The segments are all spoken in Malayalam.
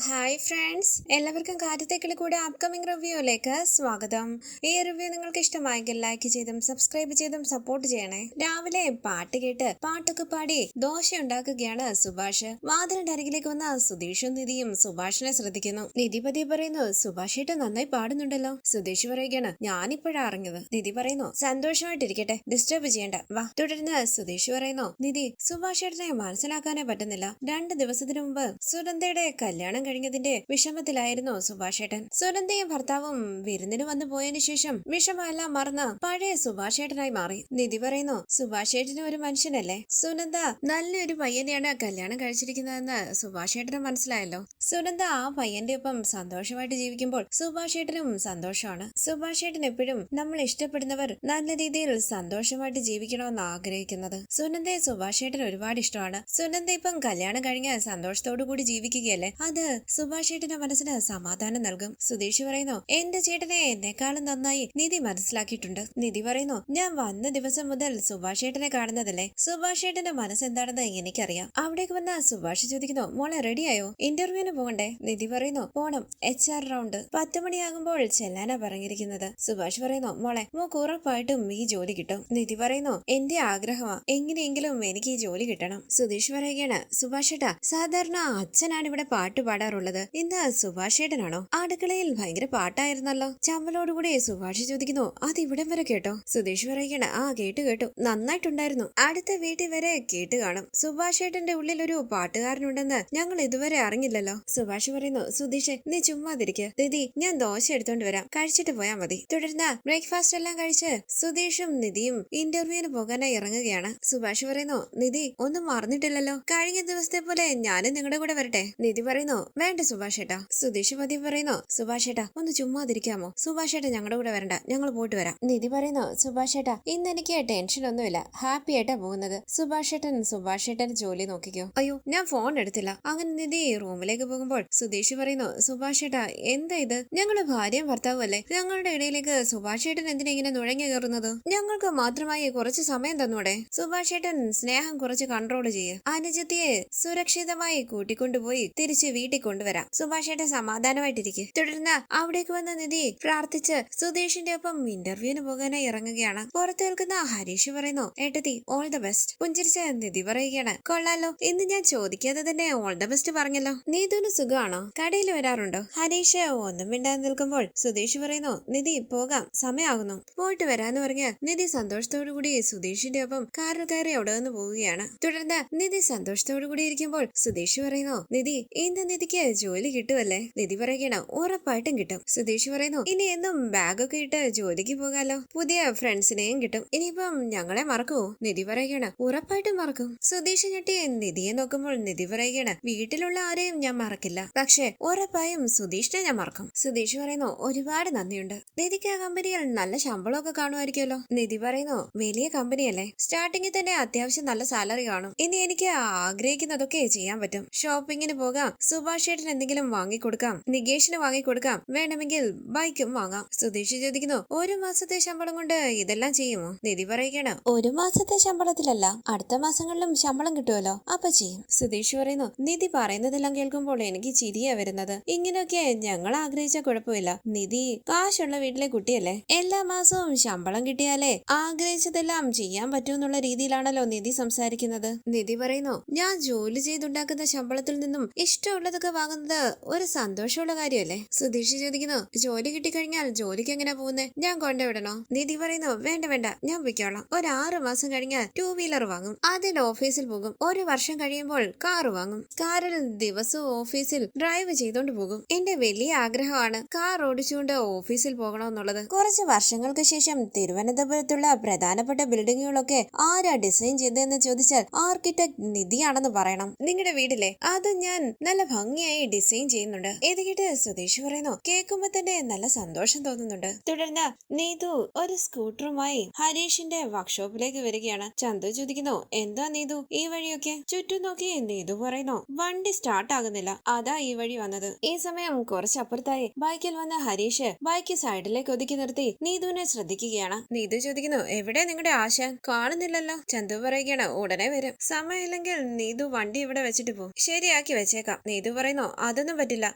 ഹായ് ഫ്രണ്ട്സ്, എല്ലാവർക്കും കാര്യത്തേക്കിൽ കൂടെ അപ്കമിംഗ് റിവ്യൂയിലേക്ക് സ്വാഗതം. ഈ റിവ്യൂ നിങ്ങൾക്ക് ഇഷ്ടമായെങ്കിൽ ലൈക്ക് ചെയ്തും സബ്സ്ക്രൈബ് ചെയ്തും സപ്പോർട്ട് ചെയ്യണേ. രാവിലെ പാട്ട് കേട്ട് പാട്ടൊക്കെ പാടി ദോശ ഉണ്ടാക്കുകയാണ് സുഭാഷ്. വാതിലിന്റെ അരികിലേക്ക് വന്ന സുധീഷും നിധിയും സുഭാഷിനെ ശ്രദ്ധിക്കുന്നു. നിധി പതിയെ പറയുന്നു, സുഭാഷ് ഏട്ടൻ നന്നായി പാടുന്നുണ്ടല്ലോ. സുധീഷ് പറയുകയാണ്, ഞാനിപ്പോഴാ അറിഞ്ഞത്. നിധി പറയുന്നു, സന്തോഷമായിട്ടിരിക്കട്ടെ, ഡിസ്റ്റർബ് ചെയ്യണ്ട, വാ. തുടർന്ന് സുധീഷ് പറയുന്നു, നിധി, സുഭാഷ് ഏട്ടനെ മനസ്സിലാക്കാനേ പറ്റുന്നില്ല. 2 ദിവസത്തിനു മുമ്പ് സുനന്ദയുടെ കല്യാണം കഴിഞ്ഞതിന്റെ വിഷമത്തിലായിരുന്നു സുഭാഷേട്ടൻ. സുനന്ദയും ഭർത്താവും വിരുന്നിന് വന്നു പോയതിനു ശേഷം വിഷമമെല്ലാം മറന്ന് പഴയ സുഭാഷേട്ടനായി മാറി. നിധി പറയുന്നു, സുഭാഷേട്ടന് ഒരു മനുഷ്യനല്ലേ. സുനന്ദ നല്ലൊരു പയ്യനെയാണ് കല്യാണം കഴിച്ചിരിക്കുന്നതെന്ന് സുഭാഷേട്ടന് മനസ്സിലായല്ലോ. സുനന്ദ ആ പയ്യന്റെ ഒപ്പം സന്തോഷമായിട്ട് ജീവിക്കുമ്പോൾ സുഭാഷേട്ടനും സന്തോഷമാണ്. സുഭാഷേട്ടൻ എപ്പോഴും നമ്മൾ ഇഷ്ടപ്പെടുന്നവർ നല്ല രീതിയിൽ സന്തോഷമായിട്ട് ജീവിക്കണമെന്ന് ആഗ്രഹിക്കുന്നത്. സുനന്ദയെ സുഭാഷേട്ടൻ ഒരുപാട് ഇഷ്ടമാണ്. സുനന്ദ ഇപ്പം കല്യാണം കഴിഞ്ഞ സന്തോഷത്തോടു കൂടി ജീവിക്കുകയല്ലേ, അത് സുഭാഷ് ഏട്ടന്റെ മനസ്സിന് സമാധാനം നൽകും. സുധീഷ് പറയുന്നു, എന്റെ ചേട്ടനെ എന്നെക്കാളും നന്നായി നിധി മനസ്സിലാക്കിയിട്ടുണ്ട്. നിധി പറയുന്നു, ഞാൻ വന്ന ദിവസം മുതൽ സുഭാഷ് ഏട്ടനെ കാണുന്നതല്ലേ, സുഭാഷ് ഏട്ടന്റെ മനസ്സെന്താണെന്ന് എനിക്കറിയാം. അവിടേക്ക് വന്ന സുഭാഷ് ചോദിക്കുന്നു, മോളെ റെഡിയായോ, ഇന്റർവ്യൂവിന് പോകണ്ടേ? നിധി പറയുന്നു, പോണം, HR റൗണ്ട് 10 മണിയാകുമ്പോൾ ചെല്ലാനാ പറഞ്ഞിരിക്കുന്നത്. സുഭാഷ് പറയുന്നു, മോളെ മോക്ക് ഉറപ്പായിട്ടും ഈ ജോലി കിട്ടും. നിധി പറയുന്നു, എന്റെ ആഗ്രഹമാ, എങ്ങനെയെങ്കിലും എനിക്ക് ഈ ജോലി കിട്ടണം. സുധീഷ് പറയുകയാണ്, സുഭാഷ് ഏട്ടാ, സാധാരണ അച്ഛനാണ് ഇവിടെ പാട്ട് പാടാറുള്ളത്, ഇന്ന് സുഭാഷ് ഏട്ടനാണോ? അടുക്കളയിൽ ഭയങ്കര പാട്ടായിരുന്നല്ലോ. ചമ്മലോടുകൂടി സുഭാഷ് ചോദിക്കുന്നു, അത് ഇവിടം വരെ കേട്ടോ? സുധീഷ് പറയുകയാണ്, ആ കേട്ടു, നന്നായിട്ടുണ്ടായിരുന്നു. അടുത്ത വീട്ടിൽ വരെ കേട്ട് കാണും. സുഭാഷ് ഏട്ടന്റെ ഉള്ളിൽ ഒരു പാട്ടുകാരനുണ്ടെന്ന് ഞങ്ങൾ ഇതുവരെ അറിഞ്ഞില്ലല്ലോ. സുഭാഷ് പറയുന്നു, സുധീഷ് നീ ചുമ്മാതിരിക്ക്, ദിദി ഞാൻ ദോശ എടുത്തോണ്ട് വരാം, കഴിച്ചിട്ട് പോയാ മതി. തുടർന്ന് ബ്രേക്ക്ഫാസ്റ്റ് എല്ലാം കഴിച്ച് സുധീഷും നിധിയും ഇന്റർവ്യൂവിന് പോകാനായി ഇറങ്ങുകയാണ്. സുഭാഷ് പറയുന്നു, നിധി ഒന്നും മറന്നിട്ടില്ലല്ലോ, കഴിഞ്ഞ ദിവസത്തെ പോലെ ഞാനും നിങ്ങളുടെ കൂടെ വരട്ടെ? നിധി പറയുന്നു, വേണ്ട സുഭാഷ് ഏട്ടാ. സുധീഷ് പതിയെ പറയുന്നു, സുഭാഷ് ഏട്ടാ ഒന്ന് ചുമ്മാതിരിക്കാമോ, സുഭാഷ് ഏട്ടാ ഞങ്ങളുടെ കൂടെ വരണ്ട, ഞങ്ങൾ പോയിട്ട് വരാം. നിധി പറയുന്നു, സുഭാഷ് ഏട്ടാ ഇന്ന് എനിക്ക് ടെൻഷൻ ഒന്നുമില്ല, ഹാപ്പി ആയിട്ടാ പോകുന്നത്. സുഭാഷ് ഏട്ടൻ ജോലി നോക്കിക്കോ. അയ്യോ ഞാൻ ഫോൺ എടുത്തില്ല. അങ്ങനെ നിധി റൂമിലേക്ക് പോകുമ്പോൾ സുധീഷ് പറയുന്നു, സുഭാഷ് ഏട്ടാ എന്താ ഇത്, ഞങ്ങളുടെ ഭാര്യയും ഭർത്താവും അല്ലേ, ഞങ്ങളുടെ ഇടയിലേക്ക് സുഭാഷ് ഏട്ടൻ എന്തിനാ ഇങ്ങനെ നുഴഞ്ഞു കയറുന്നത്? ഞങ്ങൾക്ക് മാത്രമായി കുറച്ച് സമയം തന്നൂടെ? സുഭാഷ് ഏട്ടൻ സ്നേഹം കുറച്ച് കൺട്രോൾ ചെയ്യ്. അനുജത്തിയെ സുരക്ഷിതമായി കൂട്ടിക്കൊണ്ടുപോയി തിരിച്ച് വീട്ടിൽ കൊണ്ടുവരാം. സുഭാഷ് ഏട്ടൻ സമാധാനമായിട്ടിരിക്കെ. തുടർന്ന് അവിടേക്ക് വന്ന നിധി പ്രാർത്ഥിച്ച് സുധീഷിന്റെ ഒപ്പം ഇന്റർവ്യൂവിന് പോകാനായി ഇറങ്ങുകയാണ്. പുറത്തു നിൽക്കുന്ന ഹരീഷ് പറയുന്നു, ഏട്ടത്തി ഓൾ ദ ബെസ്റ്റ്. പുഞ്ചിരിച്ച നിധി പറയുകയാണ്, കൊള്ളാലോ, ഇന്ന് ഞാൻ ചോദിക്കാതെ തന്നെ ഓൾ ദ ബെസ്റ്റ് പറഞ്ഞല്ലോ. നീതുന് സുഖമാണോ, കടയിൽ വരാറുണ്ടോ? ഹരീഷ് ഒന്നും മിണ്ടാതെ നിൽക്കുമ്പോൾ സുധീഷ് പറയുന്നു, നിധി പോകാം, സമയമാകുന്നു, പോയിട്ട് വരാന്ന് പറഞ്ഞ് നിധി സന്തോഷത്തോടു കൂടി സുധീഷിന്റെ ഒപ്പം കാറിൽ കയറി അവിടെ നിന്ന് പോവുകയാണ്. തുടർന്ന് നിധി സന്തോഷത്തോടു കൂടി ഇരിക്കുമ്പോൾ സുധീഷ് പറയുന്നു, നിധി ഇന്ന് നിധിക്ക് ജോലി കിട്ടുമല്ലേ? നിധി പറയുകയാണ്, ഉറപ്പായിട്ടും കിട്ടും. സുധീഷ് പറയുന്നു, ഇനി എന്നും ബാഗൊക്കെ ഇട്ട് ജോലിക്ക് പോകാലോ, പുതിയ ഫ്രണ്ട്സിനെയും കിട്ടും. ഇനിയിപ്പം ഞങ്ങളെ മറക്കുവോ? നിധി പറയുകയാണ്, ഉറപ്പായിട്ടും മറക്കും. സുധീഷ് ഞെട്ടി നിധിയെ നോക്കുമ്പോൾ നിധി പറയുകയാണ്, വീട്ടിലുള്ള ആരെയും ഞാൻ മറക്കില്ല, പക്ഷെ ഉറപ്പായും സുധീഷിനെ ഞാൻ മറക്കും. സുധീഷ് പറയുന്നു, ഒരുപാട് നന്ദിയുണ്ട്. നിധിക്ക് ആ കമ്പനിയിൽ നല്ല ശമ്പളമൊക്കെ കാണുമായിരിക്കുമല്ലോ? നിധി പറയുന്നു, വലിയ കമ്പനിയല്ലേ, സ്റ്റാർട്ടിങ്ങിൽ തന്നെ അത്യാവശ്യം നല്ല സാലറി കാണും. ഇനി എനിക്ക് ആഗ്രഹിക്കുന്നതൊക്കെ ചെയ്യാൻ പറ്റും. ഷോപ്പിങ്ങിന് പോകാം, സുഭാഷ് ഏട്ടൻ എന്തെങ്കിലും വാങ്ങിക്കൊടുക്കാം, നികേഷിന് വാങ്ങിക്കൊടുക്കാം, വേണമെങ്കിൽ ബൈക്കും വാങ്ങാം. സുധീഷ് ചോദിക്കുന്നു, 1 മാസത്തെ ശമ്പളം കൊണ്ട് ഇതെല്ലാം ചെയ്യുമോ? നിധി പറയുകയാണ്, 1 മാസത്തെ ശമ്പളത്തിലല്ല, അടുത്ത മാസങ്ങളിലും ശമ്പളം കിട്ടുമല്ലോ, അപ്പൊ ചെയ്യും. സുധീഷ് പറയുന്നു, നിധി പറയുന്നതെല്ലാം കേൾക്കുമ്പോൾ എനിക്ക് ചിരിയാ വരുന്നത്. ഇങ്ങനെയൊക്കെ ഞങ്ങൾ ആഗ്രഹിച്ച കുഴപ്പമില്ല. നിധി കാശുള്ള വീട്ടിലെ കുട്ടിയല്ലേ, എല്ലാ മാസവും ശമ്പളം കിട്ടിയാലേ ആഗ്രഹിച്ചതെല്ലാം ചെയ്യാൻ പറ്റൂന്നുള്ള രീതിയിലാണല്ലോ നിധി സംസാരിക്കുന്നത്. നിധി പറയുന്നു, ഞാൻ ജോലി ചെയ്തുണ്ടാക്കുന്ന ശമ്പളത്തിൽ നിന്നും ഇഷ്ടമുള്ളതൊക്കെ വാങ്ങുന്നത് ഒരു സന്തോഷമുള്ള കാര്യമല്ലേ? സുധീഷ് ചോദിക്കുന്നു, ജോലി കിട്ടിക്കഴിഞ്ഞാൽ ജോലിക്ക് എങ്ങനെ പോകുന്നേ, ഞാൻ കൊണ്ടുവിടണോ? നിധി പറയുന്നു, വേണ്ട, ഞാൻ പൊയ്ക്കോളാം. ഒരു 6 മാസം കഴിഞ്ഞാൽ 2 വീലർ വാങ്ങും, അതിൽ ഓഫീസിൽ പോകും. 1 വർഷം കഴിയുമ്പോൾ കാറ് വാങ്ങും, കാറിൽ ദിവസവും ഓഫീസിൽ ഡ്രൈവ് ചെയ്തോണ്ട് പോകും. എന്റെ വലിയ ആഗ്രഹമാണ് കാർ ഓടിച്ചുകൊണ്ട് ഓഫീസിൽ പോകണമെന്നുള്ളത്. കുറച്ച് വർഷങ്ങൾക്ക് ശേഷം തിരുവനന്തപുരത്തുള്ള പ്രധാനപ്പെട്ട ബിൽഡിങ്ങുകളൊക്കെ ആരാ ഡിസൈൻ ചെയ്തതെന്ന് ചോദിച്ചാൽ ആർക്കിടെക്ട് നിധിയാണെന്ന് പറയണം. നിങ്ങളുടെ വീട്ടിലെ അത് ഞാൻ നല്ല ഭംഗിയായി ഡിസൈൻ ചെയ്യുന്നുണ്ട്. ഇത് കേട്ട് സുധീഷ് പറയുന്നു, കേൾക്കുമ്പോ തന്നെ നല്ല സന്തോഷം തോന്നുന്നുണ്ട്. തുടർന്ന് നീതു ഒരു സ്കൂട്ടറുമായി ഹരീഷിന്റെ വർക്ക്ഷോപ്പിലേക്ക് വരികയാണ്. ചന്തു ചോദിക്കുന്നു, എന്താ നീതു ഈ വഴിയൊക്കെ? ചുറ്റും നോക്കി നീതു പറയുന്നു, വണ്ടി സ്റ്റാർട്ട് ആകുന്നില്ല, അതാ ഈ വഴി വന്നത്. ഈ സമയം കുറച്ചപ്പുറത്തായി ബൈക്കിൽ വന്ന ഹരീഷ് ബൈക്ക് സൈഡിലേക്ക് ഒതുക്കി നിർത്തി നീതുവിനെ ശ്രദ്ധിക്കുകയാണ്. നീതു ചോദിക്കുന്നു, എവിടെ നിങ്ങളുടെ ആശ, കാണുന്നില്ലല്ലോ? ചന്തു പറയുകയാണ്, ഉടനെ വരും, സമയമില്ലെങ്കിൽ നീതു വണ്ടി ഇവിടെ വെച്ചിട്ട് പോകും, ശരിയാക്കി വെച്ചേക്കാം. നീതു പറയുന്നു, പറയുന്നു അതൊന്നും പറ്റില്ല,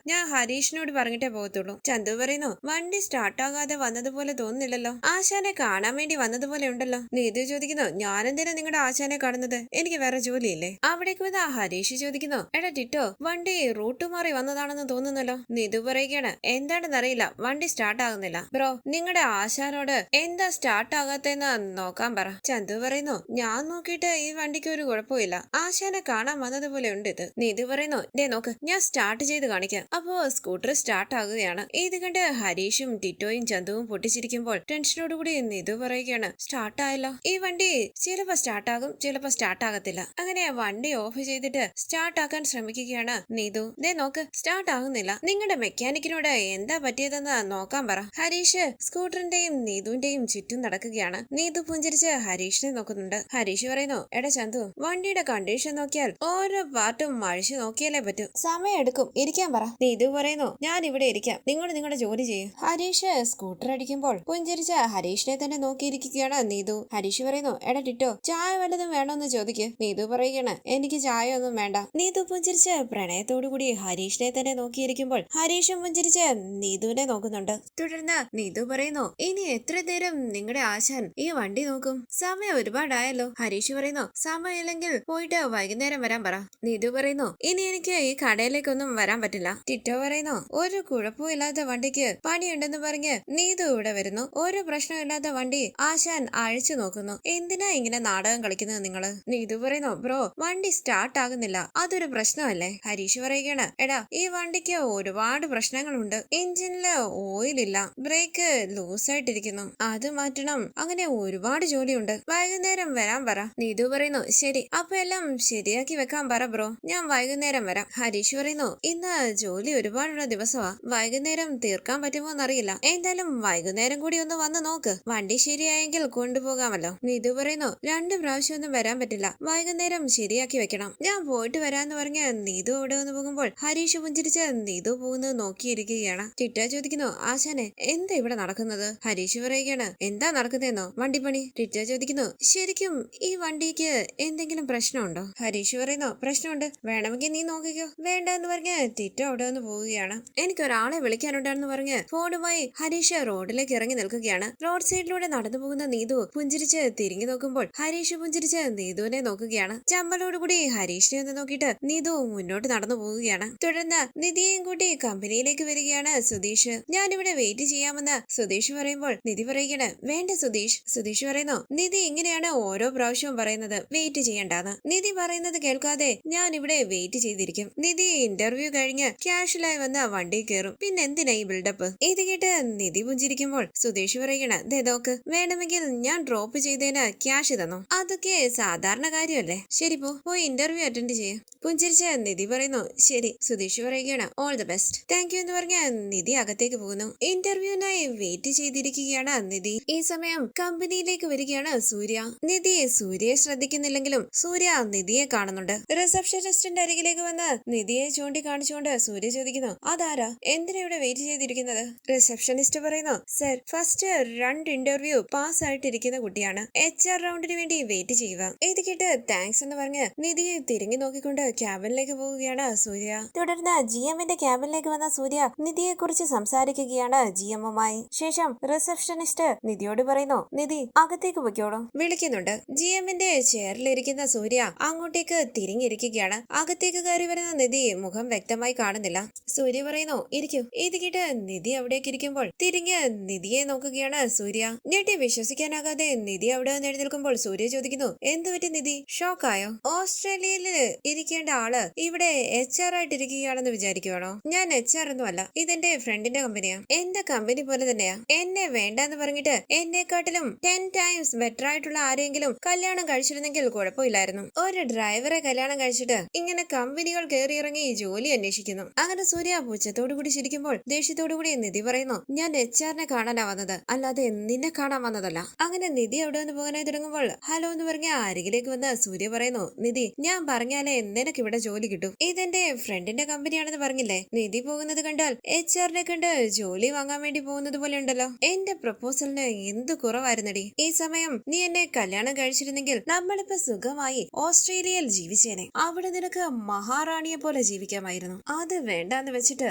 ഞാൻ ഹരീഷിനോട് പറഞ്ഞിട്ടേ പോകത്തുള്ളൂ. ചന്തു പറയുന്നു വണ്ടി സ്റ്റാർട്ടാകാതെ വന്നതുപോലെ തോന്നുന്നില്ലല്ലോ, ആശാനെ കാണാൻ വേണ്ടി വന്നതുപോലെ ഉണ്ടല്ലോ. നീതു ചോദിക്കുന്നു ഞാനെന്തിനാ നിങ്ങളുടെ ആശാനെ കാണുന്നത്, എനിക്ക് വേറെ ജോലിയില്ലേ? അവിടേക്ക് വന്ന ഹരീഷ് ചോദിക്കുന്നു എടാ ടിറ്റോ, വണ്ടി റൂട്ട് മാറി വന്നതാണെന്ന് തോന്നുന്നല്ലോ. നീതു പറയുകയാണ് എന്താണെന്നറിയില്ല, വണ്ടി സ്റ്റാർട്ട് ആകുന്നില്ല. ബ്രോ നിങ്ങളുടെ ആശാനോട് എന്താ സ്റ്റാർട്ട് ആകാത്തെന്ന് നോക്കാൻ പറ. ചന്തു പറയുന്നു ഞാൻ നോക്കിയിട്ട് ഈ വണ്ടിക്ക് ഒരു കുഴപ്പമില്ല, ആശാനെ കാണാൻ വന്നതുപോലെ ഉണ്ട് ഇത്. നീതു പറയുന്നു ദേ നോക്ക്, ഞാൻ സ്റ്റാർട്ട് ചെയ്ത് കാണിക്കാം. അപ്പോ സ്കൂട്ടർ സ്റ്റാർട്ട് ആകുകയാണ്. ഇത് കണ്ട് ഹരീഷും ടിറ്റോയും ചന്തുവും പൊട്ടിച്ചിരിക്കുമ്പോൾ ടെൻഷനോടുകൂടി നീതു പറയുകയാണ് സ്റ്റാർട്ട് ആയല്ലോ, ഈ വണ്ടി ചിലപ്പോ സ്റ്റാർട്ട് ആകും, ചിലപ്പോ സ്റ്റാർട്ട് ആകത്തില്ല. അങ്ങനെ വണ്ടി ഓഫ് ചെയ്തിട്ട് സ്റ്റാർട്ട് ആക്കാൻ ശ്രമിക്കുകയാണ് നീതു. ദേ നോക്ക്, സ്റ്റാർട്ട് ആകുന്നില്ല, നിങ്ങളുടെ മെക്കാനിക്കിനോട് എന്താ പറ്റിയതെന്ന് നോക്കാൻ പറ. ഹരീഷ് സ്കൂട്ടറിന്റെയും നീതുവിന്റെയും ചുറ്റും നടക്കുകയാണ്. നീതു പുഞ്ചിരിച്ച് ഹരീഷിനെ നോക്കുന്നുണ്ട്. ഹരീഷ് പറയുന്നു എടാ ചന്തു, വണ്ടിയുടെ കണ്ടീഷൻ നോക്കിയാൽ ഓരോ പാർട്ടും അഴിച്ചു നോക്കിയാലേ പറ്റൂ, സമയം എടുക്കും, ഇരിക്കാൻ പറ. നീതു പറയുന്നു ഞാൻ ഇവിടെ ഇരിക്കാം, നിങ്ങൾ നിങ്ങളുടെ ജോലി ചെയ്യും. ഹരീഷ് സ്കൂട്ടർ അടിക്കുമ്പോൾ പുഞ്ചിരിച്ച് ഹരീഷിനെ തന്നെ നോക്കിയിരിക്കുകയാണ് നീതു. ഹരീഷ് പറയുന്നു എടാ ടിറ്റോ, ചായ വല്ലതും വേണമെന്ന് ചോദിക്ക്. നീതു പറയുകയാണ് എനിക്ക് ചായ ഒന്നും വേണ്ട. നീതു പുഞ്ചിരിച്ച് പ്രണയത്തോടു കൂടി ഹരീഷിനെ തന്നെ നോക്കിയിരിക്കുമ്പോൾ ഹരീഷും പുഞ്ചിരിച്ച് നീതുവിനെ നോക്കുന്നുണ്ട്. തുടർന്ന് നീതു പറയുന്നു ഇനി എത്ര നേരം നിങ്ങളുടെ ആശാൻ ഈ വണ്ടി നോക്കും, സമയം ഒരുപാടായല്ലോ. ഹരീഷ് പറയുന്നു സമയമില്ലെങ്കിൽ പോയിട്ട് വൈകുന്നേരം വരാൻ പറ. നീതു പറയുന്നു ഇനി എനിക്ക് ഈ കടയിലേക്കൊന്നും വരാൻ പറ്റില്ല. ടിറ്റോ പറയുന്നു ഒരു കുഴപ്പമില്ലാത്ത വണ്ടിക്ക് പണിയുണ്ടെന്ന് പറഞ്ഞ് നീതു ഇവിടെ വരുന്നു, ഒരു പ്രശ്നമില്ലാത്ത വണ്ടി ആശാൻ അഴിച്ചു നോക്കുന്നു, എന്തിനാ ഇങ്ങനെ നാടകം കളിക്കുന്നത് നിങ്ങള്? നീതു പറയുന്നു ബ്രോ വണ്ടി സ്റ്റാർട്ട് ആകുന്നില്ല, അതൊരു പ്രശ്നമല്ലേ? ഹരീഷ് പറയുകയാണ് എടാ ഈ വണ്ടിക്ക് ഒരുപാട് പ്രശ്നങ്ങളുണ്ട്, എഞ്ചിനില് ഓയിൽ ഇല്ല, ബ്രേക്ക് ലൂസായിട്ടിരിക്കുന്നു, അത് മാറ്റണം, അങ്ങനെ ഒരുപാട് ജോലിയുണ്ട്, വൈകുന്നേരം വരാൻ പറ. നീതു പറയുന്നു ശരി, അപ്പൊ എല്ലാം ശരിയാക്കി വെക്കാൻ പറ ബ്രോ, ഞാൻ വൈകുന്നേരം വരാം. ഹരീഷ് പറയുന്നു ഇന്ന് ജോലി ഒരുപാടുള്ള ദിവസമാ, വൈകുന്നേരം തീർക്കാൻ പറ്റുമോ എന്നറിയില്ല, എന്തായാലും വൈകുന്നേരം കൂടി ഒന്ന് വന്ന് നോക്ക്, വണ്ടി ശരിയായെങ്കിൽ കൊണ്ടുപോകാമല്ലോ. നീതു പറയുന്നു 2 പ്രാവശ്യം ഒന്നും വരാൻ പറ്റില്ല, വൈകുന്നേരം ശരിയാക്കി വെക്കണം, ഞാൻ പോയിട്ട് വരാന്ന് പറഞ്ഞ് നീതു അവിടെ വന്ന് പോകുമ്പോൾ ഹരീഷ് പുഞ്ചിരിച്ച് നീതു പോകുന്നത് നോക്കിയിരിക്കുകയാണ്. ടിറ്റ ചോദിക്കുന്നു ആശാനെ എന്താ ഇവിടെ നടക്കുന്നത്? ഹരീഷ് പറയുകയാണ് എന്താ നടക്കുന്നതെന്നോ, വണ്ടിപ്പണി. ടിറ്റ ചോദിക്കുന്നു ശരിക്കും ഈ വണ്ടിക്ക് എന്തെങ്കിലും പ്രശ്നമുണ്ടോ? ഹരീഷ് പറയുന്നു പ്രശ്നമുണ്ട്, വേണമെങ്കിൽ നീ നോക്കിക്കോ. വേണ്ട എന്ന് പറഞ്ഞ് ടിറ്റ അവിടെ വന്ന് പോവുകയാണ്. എനിക്കൊരാളെ വിളിക്കാനുണ്ടായിരുന്നു പറഞ്ഞ് ഫോണുമായി ഹരീഷ് റോഡിലേക്ക് ഇറങ്ങി നിൽക്കുകയാണ്. റോഡ് സൈഡിലൂടെ നടന്നു പോകുന്ന നീതു പുഞ്ചിരിച്ച് തിരിഞ്ഞു നോക്കുമ്പോൾ ഹരീഷ് പുഞ്ചിരിച്ച് നീതുവിനെ നോക്കുകയാണ്. ചമ്മലോടുകൂടി ഹരീഷിനെ ഒന്ന് നോക്കിയിട്ട് നീതു മുന്നോട്ട് നടന്നു പോവുകയാണ്. തുടർന്ന് നിധിയെയും കൂട്ടി കമ്പനിയിലേക്ക് വരികയാണ് സുധീഷ്. ഞാനിവിടെ വെയിറ്റ് ചെയ്യാമെന്ന് സുധീഷ് പറയുമ്പോൾ നിധി പറയുകയാണ് വേണ്ട സുധീഷ്. സുധീഷ് പറയുന്നു നിധി ഇങ്ങനെയാണ് ഓരോ പ്രാവശ്യവും പറയുന്നത് വെയിറ്റ് ചെയ്യണ്ടാന്ന്. നിധി പറയുന്നത് കേൾക്കാതെ ഞാൻ ഇവിടെ വെയിറ്റ് ചെയ്തിരിക്കും. നിധി ഇന്റർവ്യൂ കഴിഞ്ഞ് ക്യാഷ്വലായി വന്ന് വണ്ടി കയറും, പിന്നെ എന്തിനാ ഈ ബിൽഡപ്പ്? ഇത് കേട്ട് നിധി പുഞ്ചിരിക്കുമ്പോൾ സുധീഷ് പറയണ ദേ നോക്ക്, വേണമെങ്കിൽ ഞാൻ ഡ്രോപ്പ് ചെയ്തതിന് ക്യാഷ് തന്നോ, അതൊക്കെ സാധാരണ കാര്യമല്ലേ, ശരി പോയി ഇന്റർവ്യൂ അറ്റൻഡ് ചെയ്യ. പുഞ്ചിരിച്ച് നിധി പറയുന്നു ശരി. സുധീഷ് പറയുകയാണ് all the best, thank you എന്ന് പറഞ്ഞ നിധി അകത്തേക്ക് പോകുന്നു. ഇന്റർവ്യൂവിനായി വെയിറ്റ് ചെയ്തിരിക്കുകയാണ് നിധി. ഈ സമയം കമ്പനിയിലേക്ക് വരികയാണ് സൂര്യ. നിധി സൂര്യയെ ശ്രദ്ധിക്കുന്നില്ലെങ്കിലും സൂര്യ നിധിയെ കാണുന്നുണ്ട്. റിസപ്ഷനിസ്റ്റിന്റെ അരികിലേക്ക് വന്ന് നിധിയെ ചൂണ്ടിക്കാണിച്ചുകൊണ്ട് സൂര്യ ചോദിക്കുന്നു അതാരാ, എന്തിനാ ഇവിടെ വെയിറ്റ് ചെയ്തിരിക്കുന്നത്? റിസപ്ഷനിസ്റ്റ് പറയുന്നു സർ ഫസ്റ്റ് 2 ഇന്റർവ്യൂ പാസ് ആയിട്ടിരിക്കുന്ന കുട്ടിയാണ്, HR റൗണ്ടിന് വേണ്ടി വെയിറ്റ് ചെയ്യുക. ഇത് കേട്ട് താങ്ക്സ് എന്ന് പറഞ്ഞ് നിധിയെ തിരിഞ്ഞു നോക്കിക്കൊണ്ട് ക്യാബിനിലേക്ക് പോവുകയാണ് സൂര്യ. തുടർന്ന് GMന്റെ ക്യാബിനിലേക്ക് വന്ന സൂര്യ നിധിയെ കുറിച്ച് സംസാരിക്കുകയാണ് GMുമായി. ശേഷം റിസപ്ഷനിസ്റ്റ് നിധിയോട് പറയുന്നു നിധി അകത്തേക്ക് പൊയ്ക്കോളൂ, വിളിക്കുന്നുണ്ട്. GMന്റെ ചെയറിലിരിക്കുന്ന സൂര്യ അങ്ങോട്ടേക്ക് തിരിഞ്ഞിരിക്കുകയാണ്. അകത്തേക്ക് കയറി വരുന്ന നിധി മുഖം വ്യക്തമായി കാണുന്നില്ല. സൂര്യ പറയുന്നു ഇരിക്കൂ. ഇത് കേട്ട് നിധി അവിടേക്ക് ഇരിക്കുമ്പോൾ തിരിഞ്ഞ് നിധിയെ നോക്കുകയാണ് സൂര്യ. ഞെട്ടി വിശ്വസിക്കാനാകാതെ നിധി അവിടെ നിന്ന് എഴുന്നേൽക്കുമ്പോൾ സൂര്യ ചോദിക്കുന്നു എന്ത് പറ്റി നിധി, ഷോക്കായോ? ഓസ്ട്രേലിയയില് ഇരിക്കേണ്ട ആള് ഇവിടെ HR ആയിട്ടിരിക്കുകയാണെന്ന് വിചാരിക്കുവാണോ? ഞാൻ HR ഒന്നും അല്ല, ഇതെന്റെ ഫ്രണ്ടിന്റെ കമ്പനിയാ, എന്റെ കമ്പനി പോലെ തന്നെയാ. എന്നെ വേണ്ടെന്ന് പറഞ്ഞിട്ട് എന്നെക്കാട്ടിലും 10 ടൈംസ് ബെറ്റർ ആയിട്ടുള്ള ആരെങ്കിലും കല്യാണം കഴിച്ചിരുന്നെങ്കിൽ കുഴപ്പമില്ലായിരുന്നു. ഒരു ഡ്രൈവറെ കല്യാണം കഴിച്ചിട്ട് ഇങ്ങനെ കമ്പനികൾ കയറിയിറങ്ങി ജോലി അന്വേഷിക്കുന്നു. അങ്ങനെ സൂര്യ പുച്ഛത്തോടു കൂടി ചിരിക്കുമ്പോൾ ദേഷ്യത്തോടു കൂടി നിധി പറയുന്നു ഞാൻ HR കാണാനാ വന്നത്, അല്ലാതെ നിന്നെ കാണാൻ വന്നതല്ല. അങ്ങനെ നിധി അവിടെ നിന്ന് പോകാനായി തുടങ്ങുമ്പോൾ ഹലോ എന്ന് പറഞ്ഞ അരികിലേക്ക് വന്ന് സൂര്യ പറയുന്നു നിധി ഞാൻ പറഞ്ഞാലേ നിനക്ക് ഇവിടെ ജോലി കിട്ടും, ഇതെന്റെ ഫ്രണ്ടിന്റെ കമ്പനിയാണെന്ന് പറഞ്ഞില്ലേ? നിധി പോകുന്നത് കണ്ടാൽ HR കണ്ട് ജോലി വാങ്ങാൻ വേണ്ടി പോകുന്നത് പോലെ ഉണ്ടല്ലോ. എന്റെ പ്രപ്പോസലിന് എന്ത് കുറവായിരുന്നടി. ഈ സമയം നീ എന്നെ കല്യാണം കഴിച്ചിരുന്നെങ്കിൽ നമ്മളിപ്പോ സുഖമായി ഓസ്ട്രേലിയയിൽ ജീവിച്ചേനെ, അവിടെ നിനക്ക് മഹാറാണിയെ പോലെ ജീവിക്കാം. പഠിക്കാമായിരുന്നു. അത് വേണ്ടാന്ന് വെച്ചിട്ട്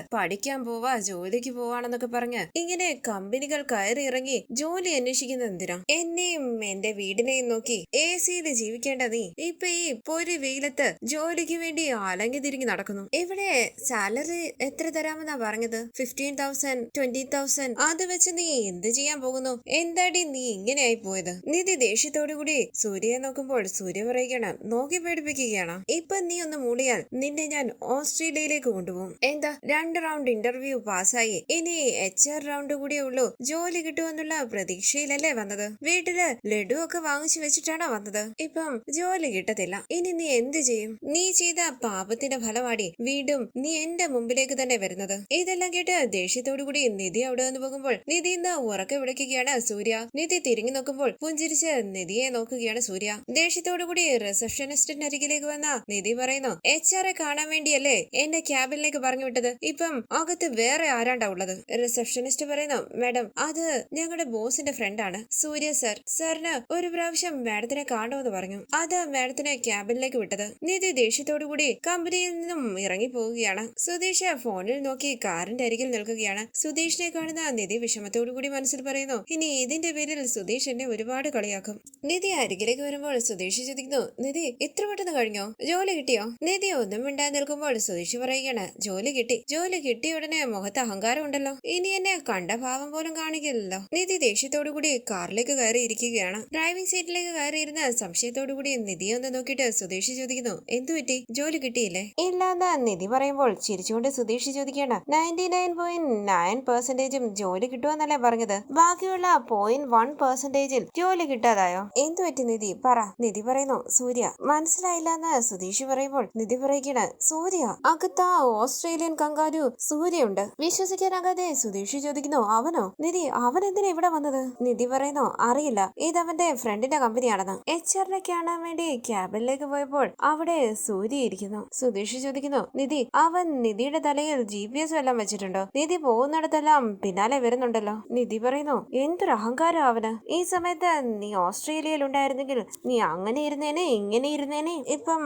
പഠിക്കാൻ പോവാ, ജോലിക്ക് പോവാണെന്നൊക്കെ പറഞ്ഞ് ഇങ്ങനെ കമ്പനികൾ കയറി ഇറങ്ങി ജോലി അന്വേഷിക്കുന്നത് എന്തിനാ? എന്നെയും എന്റെ വീടിനെയും നോക്കി AC-യിൽ ജീവിക്കേണ്ട നീ ഇപ്പൊ ഈ പൊരി വെയിലത്ത് ജോലിക്ക് വേണ്ടി അലങ്ങി തിരിഞ്ഞ് നടക്കുന്നു. ഇവിടെ സാലറി എത്ര തരാമെന്നാ പറഞ്ഞത്? 15,000, 20,000. അത് വെച്ച് നീ എന്ത് ചെയ്യാൻ പോകുന്നു? എന്താടി നീ ഇങ്ങനെയായി പോയത്? നിധി ദേഷ്യത്തോടു കൂടി സൂര്യയെ നോക്കുമ്പോൾ സൂര്യ പറയുകയാണ്, നോക്കി പേടിപ്പിക്കുകയാണ്. ഇപ്പൊ നീ ഒന്ന് മൂളിയാൽ നിന്നെ ഞാൻ ഓസ്ട്രേലിയയിലേക്ക് കൊണ്ടുപോകും. എന്താ 2 റൗണ്ട് ഇന്റർവ്യൂ പാസ്സായി, ഇനി HR റൗണ്ട് കൂടിയേ ഉള്ളൂ, ജോലി കിട്ടുമെന്നുള്ള പ്രതീക്ഷയിലല്ലേ വന്നത്? വീട്ടില് ലഡു ഒക്കെ വാങ്ങിച്ചു വെച്ചിട്ടാണോ വന്നത്? ഇപ്പം ജോലി കിട്ടത്തില്ല, ഇനി നീ എന്ത് ചെയ്യും? നീ ചെയ്ത പാപത്തിന്റെ ഫലമാടി വീണ്ടും നീ എന്റെ മുമ്പിലേക്ക് തന്നെ വരുന്നത്. ഇതെല്ലാം കേട്ട് ദേഷ്യത്തോടു കൂടി നിധി അവിടെ നിന്ന് പോകുമ്പോൾ നിധി ഇന്ന് ഉറക്കെ വിളിക്കുകയാണ് സൂര്യ. നിധി തിരിഞ്ഞു നോക്കുമ്പോൾ പുഞ്ചിരിച്ച് നിധിയെ നോക്കുകയാണ് സൂര്യ. ദേഷ്യത്തോടു കൂടി റിസപ്ഷനിസ്റ്റിന്റെ അരികിലേക്ക് വന്ന നിധി പറയുന്നു, HR കാണാൻ വേണ്ടിയല്ലേ എന്നെ ക്യാബിനിലേക്ക് പറഞ്ഞു വിട്ടത്? ഇപ്പം അകത്ത് വേറെ ആരാണ്ടാ ഉള്ളത്? റിസപ്ഷനിസ്റ്റ് പറയുന്നു, മാഡം അത് ഞങ്ങളുടെ ബോസിന്റെ ഫ്രണ്ടാണ് സൂര്യ സർ. സാറിന് ഒരു പ്രാവശ്യം മാഡത്തിനെ കാണുമെന്ന് പറഞ്ഞു, അത് മാഡത്തിനെ ക്യാബിനിലേക്ക് വിട്ടത്. നിധി ദേഷ്യത്തോടു കൂടി കമ്പനിയിൽ നിന്നും ഇറങ്ങി പോവുകയാണ്. സുധീഷ് ഫോണിൽ നോക്കി കാറിന്റെ അരികിൽ നിൽക്കുകയാണ്. സുധീഷിനെ കാണുന്ന നിധി വിഷമത്തോടു കൂടി മനസ്സിൽ പറയുന്നു, ഇനി ഇതിന്റെ പേരിൽ സുധീഷ് എന്നെ ഒരുപാട് കളിയാക്കും. നിധി അരികിലേക്ക് വരുമ്പോൾ സുധീഷ് ചോദിക്കുന്നു, നിധി ഇത്ര പെട്ടെന്ന് കഴിഞ്ഞോ? ജോലി കിട്ടിയോ? നിധി ഒന്നും മിണ്ടാതെ നിൽക്കുമ്പോൾ സുധീഷ് പറയുകയാണ്, ജോലി കിട്ടി. ജോലി കിട്ടിയ ഉടനെ മുഖത്ത് അഹങ്കാരം ഉണ്ടല്ലോ, ഇനി എന്നെ കണ്ട ഭാവം പോലും കാണിക്കില്ലല്ലോ. നിധി ദേഷ്യത്തോടു കൂടി കാറിലേക്ക് കയറി ഇരിക്കുകയാണ്. ഡ്രൈവിംഗ് സീറ്റിലേക്ക് കയറിയിരുന്ന സംശയത്തോടു കൂടി നിധിയെ ഒന്ന് നോക്കിയിട്ട് സുധീഷ് ചോദിക്കുന്നു, എന്തു പറ്റി? ജോലി കിട്ടിയില്ലേ? ഇല്ലാന്ന് നിധി പറയുമ്പോൾ ചിരിച്ചുകൊണ്ട് സുധീഷ് ചോദിക്കുകയാണ്, 99.9% ജോലി കിട്ടുമെന്നല്ലേ പറഞ്ഞത്? ബാക്കിയുള്ള 0.1% ജോലി കിട്ടാതായോ? എന്തു പറ്റി നിധി പറ? നിധി പറയുന്നു, സൂര്യ. മനസ്സിലായില്ലെന്ന് സുധീഷ് പറയുമ്പോൾ നിധി പറയുകയാണ്, സൂര്യ? അകത്താ ഓസ്ട്രേലിയൻ കങ്കാരു സൂര്യയുണ്ട്. വിശ്വസിക്കാനാകാതെ സുധീഷ് ചോദിക്കുന്നു, അവനോ? നിധി അവൻ എന്തിനാ ഇവിടെ വന്നത്? നിധി പറയുന്നു, അറിയില്ല, ഇതവന്റെ ഫ്രണ്ടിന്റെ കമ്പനിയാണെന്ന്. HR-നെ കാണാൻ വേണ്ടി ക്യാബിനിലേക്ക് പോയപ്പോൾ അവിടെ സൂര്യ ഇരിക്കുന്നു. സുധീഷ് ചോദിക്കുന്നു, നിധി അവൻ നിധിയുടെ തലയിൽ GPS എല്ലാം വെച്ചിട്ടുണ്ടോ? നിധി പോകുന്നിടത്തെല്ലാം പിന്നാലെ വരുന്നുണ്ടല്ലോ. നിധി പറയുന്നു, എന്തൊരു അഹങ്കാരം അവന്. ഈ സമയത്ത് നീ ഓസ്ട്രേലിയയിൽ ഉണ്ടായിരുന്നെങ്കിൽ നീ അങ്ങനെ ഇരുന്നേനെ, ഇങ്ങനെ ഇരുന്നേനെ. ഇപ്പം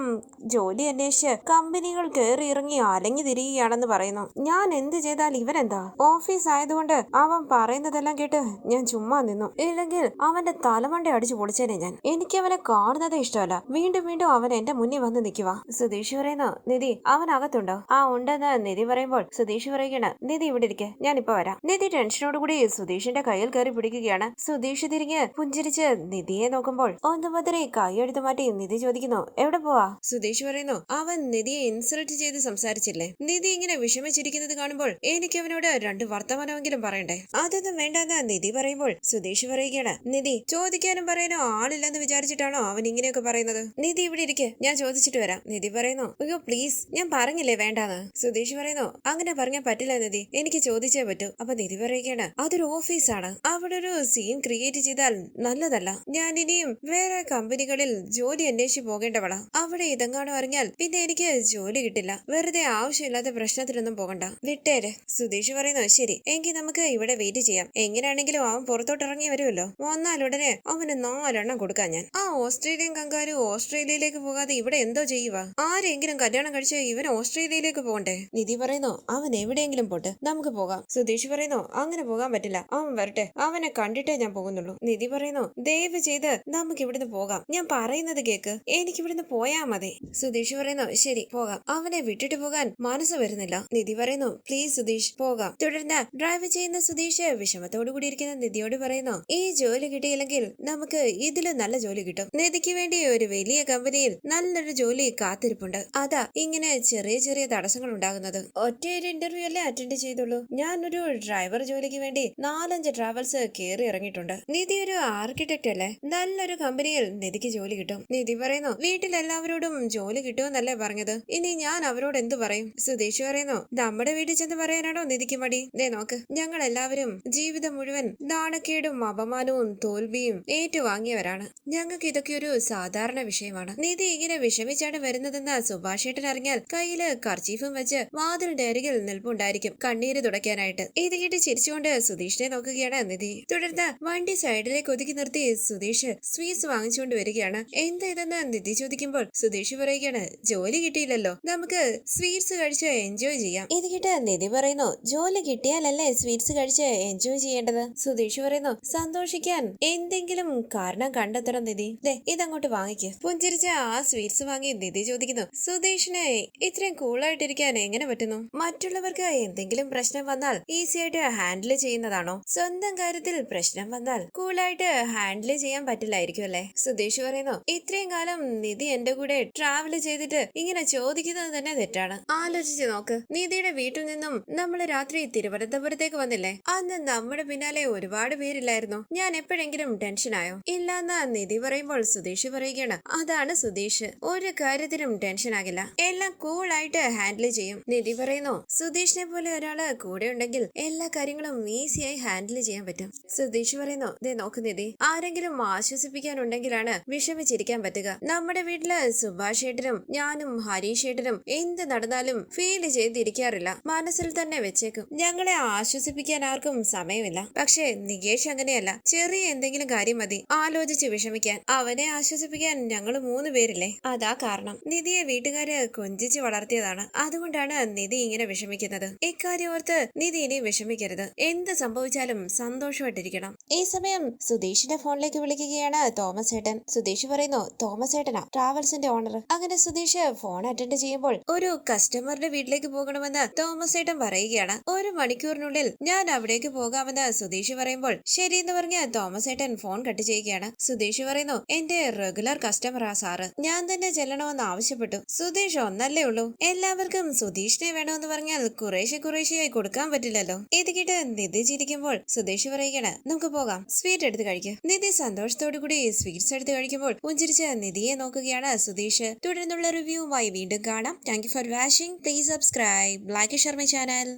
ജോലി അന്വേഷിച്ച് കമ്പനികൾ കയറി ഇറങ്ങി അലങ്ങി തിരികെയാണെന്ന് പറയുന്നു. ഞാൻ എന്ത് ചെയ്താൽ ഇവനെന്താ? ഓഫീസ് ആയതുകൊണ്ട് അവൻ പറയുന്നതെല്ലാം കേട്ട് ഞാൻ ചുമ്മാ നിന്നു, ഇല്ലെങ്കിൽ അവന്റെ തലമണ്ട അടിച്ചു പൊളിച്ചേനെ ഞാൻ. എനിക്ക് അവനെ കാണുന്നതേ ഇഷ്ടമല്ല. വീണ്ടും വീണ്ടും അവൻ എന്റെ മുന്നിൽ വന്ന് നിൽക്കുക. സുധീഷ് പറയുന്നു, നിധി അവൻ അകത്തുണ്ടോ? ആ ഉണ്ടെന്ന് നിധി പറയുമ്പോൾ സുധീഷ് പറയുകയാണ്, നിധി ഇവിടെ ഇരിക്കെ, ഞാൻ ഇപ്പൊ വരാം. നിധി ടെൻഷനോടുകൂടി സുധീഷിന്റെ കയ്യിൽ കയറി പിടിക്കുകയാണ്. സുധീഷ് തിരിഞ്ഞ് പുഞ്ചിരിച്ച് നിധിയെ നോക്കുമ്പോൾ ഒന്ന് മുതലേ കൈയെടുത്ത് മാറ്റി നിധി ചോദിക്കുന്നു, എവിടെ പോവാ? സുധീഷ് പറയുന്നു, അവൻ നിധിയെ ഇൻസൾട്ട് ചെയ്ത് സംസാരിച്ചില്ലേ? നിധി ഇങ്ങനെ വിഷമിച്ചിരിക്കുന്നത് കാണുമ്പോൾ എനിക്ക് അവനോട് 2 വർത്തമാനമെങ്കിലും പറയണ്ടേ? അതൊന്നും വേണ്ടെന്ന് നിധി പറയുമ്പോൾ സുധീഷ് പറയുകയാണ്, നിധി ചോദിക്കാനും പറയാനോ ആളില്ലെന്ന് വിചാരിച്ചിട്ടാണോ അവൻ ഇങ്ങനെയൊക്കെ പറയുന്നത്? നിധി ഇവിടെ ഇരിക്കെ, ഞാൻ ചോദിച്ചിട്ട് വരാം. നിധി പറയുന്നു, അയ്യോ പ്ലീസ്, ഞാൻ പറഞ്ഞില്ലേ വേണ്ടാന്ന്. സുധീഷ് പറയുന്നു, അങ്ങനെ പറഞ്ഞാൽ പറ്റില്ല നിധി, എനിക്ക് ചോദിച്ചേ പറ്റൂ. അപ്പൊ നിധി പറയുകയാണ്, അതൊരു ഓഫീസാണ്, അവിടെ ഒരു സീൻ ക്രിയേറ്റ് ചെയ്താൽ നല്ലതല്ല. ഞാൻ ഇനിയും വേറെ കമ്പനികളിൽ ജോലി അന്വേഷിച്ച് പോകേണ്ടവളാ. അവിടെ ഇതെങ്ങാണോ അറിഞ്ഞാൽ പിന്നെ എനിക്ക് ജോലി കിട്ടില്ല. വെറുതെ ആവശ്യമില്ലാത്ത പ്രശ്നത്തിനൊന്നും പോകണ്ട, വിട്ടേര്. സുധീഷ് പറയുന്നു, ശരി, എങ്കിൽ നമുക്ക് ഇവിടെ വെയിറ്റ് ചെയ്യാം. എങ്ങനെയാണെങ്കിലും അവൻ പുറത്തോട്ട് ഇറങ്ങി വരുമല്ലോ. വന്നാലുടനെ അവന് 4 എണ്ണം കൊടുക്കാൻ ഞാൻ. ആ ഓസ്ട്രേലിയൻ കങ്കാരു ഓസ്ട്രേലിയയിലേക്ക് പോകാതെ ഇവിടെ എന്തോ ചെയ്യുക? ആരെങ്കിലും കല്യാണം കഴിച്ച് ഇവൻ ഓസ്ട്രേലിയയിലേക്ക് പോകണ്ടേ? നിധി പറയുന്നു, അവൻ എവിടെയെങ്കിലും പോട്ടെ, നമുക്ക് പോകാം. സുധീഷ് പറയുന്നു, അങ്ങനെ പോകാൻ പറ്റില്ല, അവൻ വരട്ടെ, അവനെ കണ്ടിട്ടേ ഞാൻ പോകുന്നുള്ളൂ. നിധി പറയുന്നു, ദയവ് ചെയ്ത് നമുക്ക് ഇവിടുന്ന് പോകാം, ഞാൻ പറയുന്നത് കേക്ക്, എനിക്ക് ഇവിടുന്ന് പോയാ മതി. സുധീഷ് പറയുന്നു, ശരി പോകാം, അവനെ വിട്ടിട്ട് പോകാൻ മനസ്സ് വരുന്നില്ല. നിധി പറയുന്നു, പ്ലീസ് സുധീഷ് പോകാം. തുടർന്ന് ഡ്രൈവ് ചെയ്യുന്ന സുധീഷ് വിഷമത്തോടു കൂടി ഇരിക്കുന്ന നിധിയോട് പറയുന്നു, ഈ ജോലി കിട്ടിയില്ലെങ്കിൽ നമുക്ക് ഇതിലും നല്ല ജോലി കിട്ടും. നിധിക്ക് വേണ്ടി ഒരു വലിയ കമ്പനിയിൽ നല്ലൊരു ജോലി കാത്തിരിപ്പുണ്ട്. അതാ ഇങ്ങനെ ചെറിയ ചെറിയ തടസ്സങ്ങൾ ഉണ്ടാകുന്നത്. ഒറ്റയൊരു ഇന്റർവ്യൂ അല്ലേ അറ്റൻഡ് ചെയ്തുള്ളൂ. ഞാനൊരു ഡ്രൈവർ ജോലിക്ക് വേണ്ടി 4-5 ട്രാവൽസ് കയറി ഇറങ്ങിയിട്ടുണ്ട്. നിധി ഒരു ആർക്കിടെക്ട് അല്ലേ, നല്ലൊരു കമ്പനിയിൽ നിധിക്ക് ജോലി കിട്ടും. നിധി പറയുന്നു, വീട്ടിലെല്ലാവരോടും ജോലി കിട്ടുമെന്നല്ലേ പറഞ്ഞത്, ഇനി ഞാൻ അവരോട് എന്ത് പറയും? സുധീഷ് പറയുന്നു, നമ്മുടെ വീട്ടിൽ ചെന്ന് പറയാനാണോ നിധിക്ക് മടി? ദേ നോക്ക്, ഞങ്ങൾ എല്ലാവരും ജീവിതം മുഴുവൻ നാണക്കേടും അപമാനവും തോൽവിയും ഏറ്റുവാങ്ങിയവരാണ്. ഞങ്ങൾക്ക് ഇതൊക്കെ ഒരു സാധാരണ വിഷയമാണ്. നിധി ഇങ്ങനെ വിഷമിച്ചാണ് വരുന്നതെന്ന് സുഭാഷേട്ടൻ അറിഞ്ഞാൽ കയ്യില് കർച്ചീഫും വെച്ച് വാതിലിന്റെ അരികിൽ നിൽപ്പുണ്ടായിരിക്കും, കണ്ണീര് തുടയ്ക്കാനായിട്ട്. ഇത് കേട്ട് ചിരിച്ചുകൊണ്ട് സുധീഷിനെ നോക്കുകയാണ് നിധി. തുടർന്ന് വണ്ടി സൈഡിലേക്ക് ഒതുക്കി നിർത്തി സുധീഷ് സ്വീറ്റ്സ് വാങ്ങിച്ചുകൊണ്ട് വരികയാണ്. എന്താ ഇതെന്ന് നിധി ചോദിക്കുമ്പോൾ സുധീഷ് പറയുകയാണ്, ജോലി കിട്ടിയില്ലല്ലോ, നമുക്ക് നമുക്ക് സ്വീറ്റ്സ് കഴിച്ച് എൻജോയ് ചെയ്യാം. ഇത് കേട്ട് നിധി പറയുന്നു, ജോലി കിട്ടിയാലല്ലേ സ്വീറ്റ്സ് കഴിച്ച് എൻജോയ് ചെയ്യേണ്ടത്. സുധീഷ് പറയുന്നു, സന്തോഷിക്കാൻ എന്തെങ്കിലും കാരണം കണ്ടെത്തണം നിധി. ഇതങ്ങോട്ട് വാങ്ങിക്ക്. പുഞ്ചിരിച്ച ആ സ്വീറ്റ്സ് വാങ്ങി നിധി ചോദിക്കുന്നു, സുധീഷിനെ ഇത്രയും കൂളായിട്ടിരിക്കാൻ എങ്ങനെ പറ്റുന്നു? മറ്റുള്ളവർക്ക് എന്തെങ്കിലും പ്രശ്നം വന്നാൽ ഈസി ആയിട്ട് ഹാൻഡിൽ ചെയ്യുന്നതാണോ? സ്വന്തം കാര്യത്തിൽ പ്രശ്നം വന്നാൽ കൂളായിട്ട് ഹാൻഡിൽ ചെയ്യാൻ പറ്റില്ലായിരിക്കും അല്ലേ? സുധീഷ് പറയുന്നു, ഇത്രയും കാലം നിധി എന്റെ കൂടെ ട്രാവൽ ചെയ്തിട്ട് ഇങ്ങനെ ചോദിക്കുന്നത് തന്നെ തെറ്റാണ്. ആലോചിച്ച് നോക്ക്, നിധിയുടെ വീട്ടിൽ നിന്നും നമ്മൾ രാത്രി തിരുവനന്തപുരത്തേക്ക് വന്നില്ലേ? അന്ന് നമ്മുടെ പിന്നാലെ ഒരുപാട് പേരില്ലായിരുന്നു. ഞാൻ എപ്പോഴെങ്കിലും ടെൻഷനായോ? ഇല്ലാന്ന് നിധി പറയുമ്പോൾ സുധീഷ് പറയുകയാണ്, അതാണ് സുധീഷ്, ഒരു കാര്യത്തിനും ടെൻഷൻ ആകില്ല, എല്ലാം കൂളായിട്ട് ഹാൻഡിൽ ചെയ്യും. നിധി പറയുന്നു, സുധീഷിനെ പോലെ ഒരാള് കൂടെ ഉണ്ടെങ്കിൽ എല്ലാ കാര്യങ്ങളും ഈസിയായി ഹാൻഡിൽ ചെയ്യാൻ പറ്റും. സുധീഷ് പറയുന്നു, നോക്ക് നിധി, ആരെങ്കിലും ആശ്വസിപ്പിക്കാനുണ്ടെങ്കിലാണ് വിഷമിച്ചിരിക്കാൻ പറ്റുക. നമ്മുടെ വീട്ടില് സുഭാഷ് ഏട്ടനും ഞാനും ഹരീഷ് ഏട്ടനും എന്ത് നടന്നാലും ഫീൽ ചെയ്തിരിക്കാറില്ല, മനസ്സിൽ തന്നെ വെച്ചേക്കും. ഞങ്ങളെ ആശ്വസിപ്പിക്കാൻ ആർക്കും സമയമില്ല. പക്ഷേ നികേഷ് അങ്ങനെയല്ല, ചെറിയ എന്തെങ്കിലും കാര്യം മതി ആലോചിച്ച് വിഷമിക്കാൻ. അവനെ ആശ്വസിപ്പിക്കാൻ ഞങ്ങൾ 3 പേരില്ലേ, അതാ കാരണം. നിധിയെ വീട്ടുകാര് കൊഞ്ചിച്ച് വളർത്തിയതാണ്, അതുകൊണ്ടാണ് നിധി ഇങ്ങനെ വിഷമിക്കുന്നത്. ഇക്കാര്യം ഓർത്ത് നിധി ഇനി വിഷമിക്കരുത്. എന്ത് സംഭവിച്ചാലും സന്തോഷമായിട്ടിരിക്കണം. ഈ സമയം സുധീഷിന്റെ ഫോണിലേക്ക് വിളിക്കുകയാണ് തോമസ് ഏട്ടൻ. സുധീഷ് പറയുന്നു, തോമസ് ഏട്ടനാ, ട്രാവൽസിന്റെ ഓണർ. അങ്ങനെ സുധീഷ് ഫോൺ അറ്റൻഡ് ചെയ്യുമ്പോൾ ഒരു കസ്റ്റമറുടെ വീട്ടിലേക്ക് പോകണമെന്ന് തോമസ് ഏട്ടൻ പറയുകയാണ്. 1 മണിക്കൂറിനുള്ളിൽ ഞാൻ അവിടേക്ക് പോകാമെന്ന് സുധീഷ് പറയുമ്പോൾ ശരിയെന്ന് പറഞ്ഞ് തോമസ് ഏട്ടൻ ഫോൺ കട്ട് ചെയ്യുകയാണ്. സുധീഷ് പറയുന്നു, എന്റെ റെഗുലർ കസ്റ്റമറാ സാറ്, ഞാൻ തന്നെ ചെല്ലണമെന്ന് ആവശ്യപ്പെട്ടു. സുധീഷ് ഒന്നല്ലേ ഉള്ളൂ, എല്ലാവർക്കും സുധീഷിനെ വേണമെന്ന് പറഞ്ഞാൽ കുറേശ്ശെയായി കൊടുക്കാൻ പറ്റില്ലല്ലോ. ഇത് കേട്ട് നിധി ചിരിക്കുമ്പോൾ സുധീഷ് പറയുകയാണ്, നമുക്ക് പോകാം, സ്വീറ്റ് എടുത്ത് കഴിക്കുക. നിധി സന്തോഷത്തോടു കൂടി സ്വീറ്റ്സ് എടുത്ത് കഴിക്കുമ്പോൾ പുഞ്ചിരിച്ച് നിധിയെ നോക്കുകയാണ് സുധീഷ്. തുടർന്നുള്ള റിവ്യൂവുമായി വീണ്ടും കാണാം. Thank you for watching. Please subscribe, like, share my channel.